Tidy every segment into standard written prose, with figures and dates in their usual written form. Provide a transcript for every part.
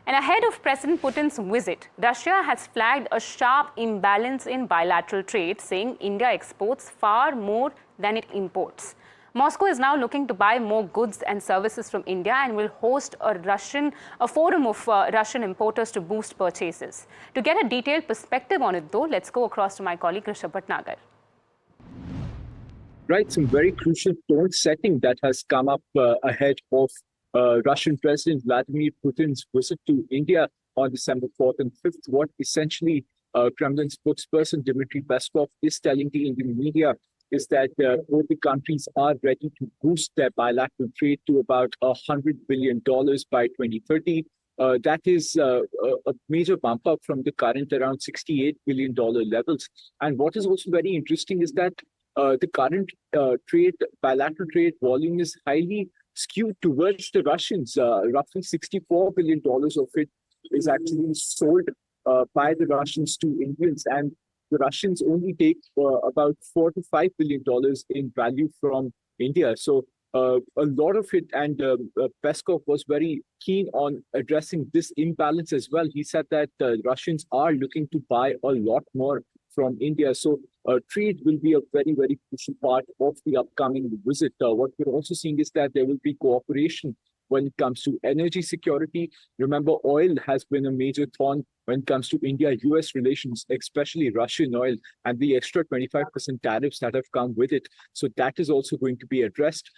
And ahead of President Putin's visit, Russia has flagged a sharp imbalance in bilateral trade, saying India exports far more than it imports. Moscow is now looking to buy more goods and services from India and will host a forum of Russian importers to boost purchases. To get a detailed perspective on it, though, let's go across to my colleague Rishabh Bhatnagar. Right, some very crucial tone setting that has come up ahead of Russian President Vladimir Putin's visit to India on December 4th and 5th. What essentially Kremlin spokesperson Dmitry Peskov is telling the Indian media is that both the countries are ready to boost their bilateral trade to about $100 billion by 2030. That is a major bump up from the current around $68 billion levels. And what is also very interesting is that the current bilateral trade volume is highly skewed towards the Russians. Roughly $64 billion of it is actually sold by the Russians to Indians, and the Russians only take about $4 to $5 billion in value from India. So a lot of it, and Peskov was very keen on addressing this imbalance as well. He said that Russians are looking to buy a lot more from India. So trade will be a very, very crucial part of the upcoming visit. What we're also seeing is that there will be cooperation when it comes to energy security. Remember, oil has been a major thorn when it comes to India-US relations, especially Russian oil, and the extra 25% tariffs that have come with it. So that is also going to be addressed.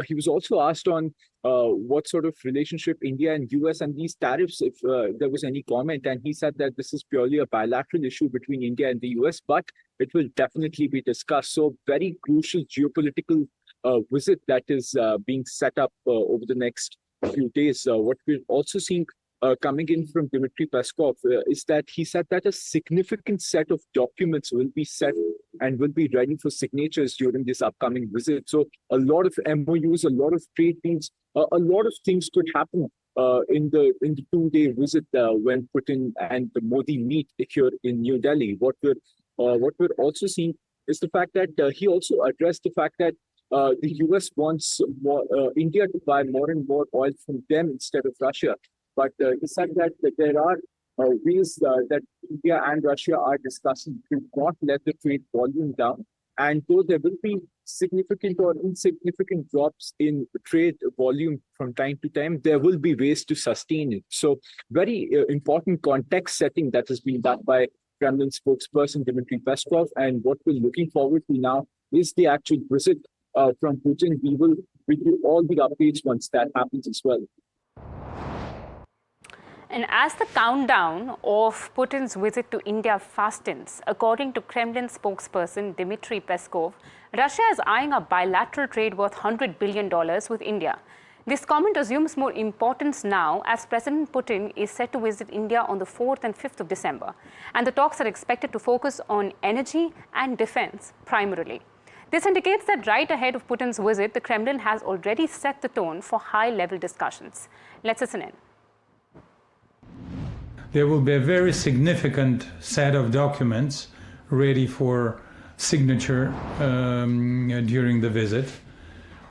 He was also asked on what sort of relationship India and US and these tariffs, if there was any comment, and he said that this is purely a bilateral issue between India and the US, but it will definitely be discussed. So very crucial geopolitical visit that is being set up over the next few days. What we're also seeing coming in from Dmitry Peskov is that he said that a significant set of documents will be set and will be ready for signatures during this upcoming visit. So a lot of MOUs, a lot of trade deals, a lot of things could happen in the 2-day visit when Putin and Modi meet here in New Delhi. What we're also seeing is the fact that he also addressed the fact that the US wants India to buy more and more oil from them instead of Russia. But he said that there are ways that India and Russia are discussing to not let the trade volume down. And though there will be significant or insignificant drops in trade volume from time to time, there will be ways to sustain it. So very important context setting that has been done by Kremlin spokesperson Dmitry Peskov. And what we're looking forward to now is the actual visit from Putin. We will review all the updates once that happens as well. And as the countdown of Putin's visit to India fastens, according to Kremlin spokesperson Dmitry Peskov, Russia is eyeing a bilateral trade worth $100 billion with India. This comment assumes more importance now as President Putin is set to visit India on the 4th and 5th of December. And the talks are expected to focus on energy and defense primarily. This indicates that right ahead of Putin's visit, the Kremlin has already set the tone for high-level discussions. Let's listen in. There will be a very significant set of documents ready for signature during the visit.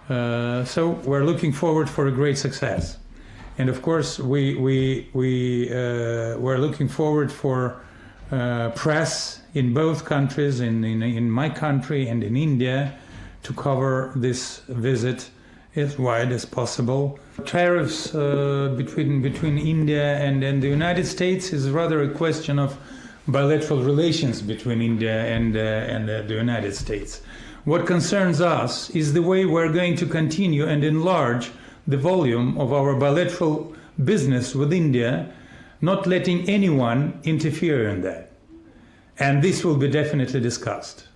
So we're looking forward for a great success. And of course, we're looking forward for press in both countries, in my country and in India, to cover this visit as wide as possible. Tariffs between India and the United States is rather a question of bilateral relations between India and the United States. What concerns us is the way we're going to continue and enlarge the volume of our bilateral business with India, not letting anyone interfere in that. And this will be definitely discussed.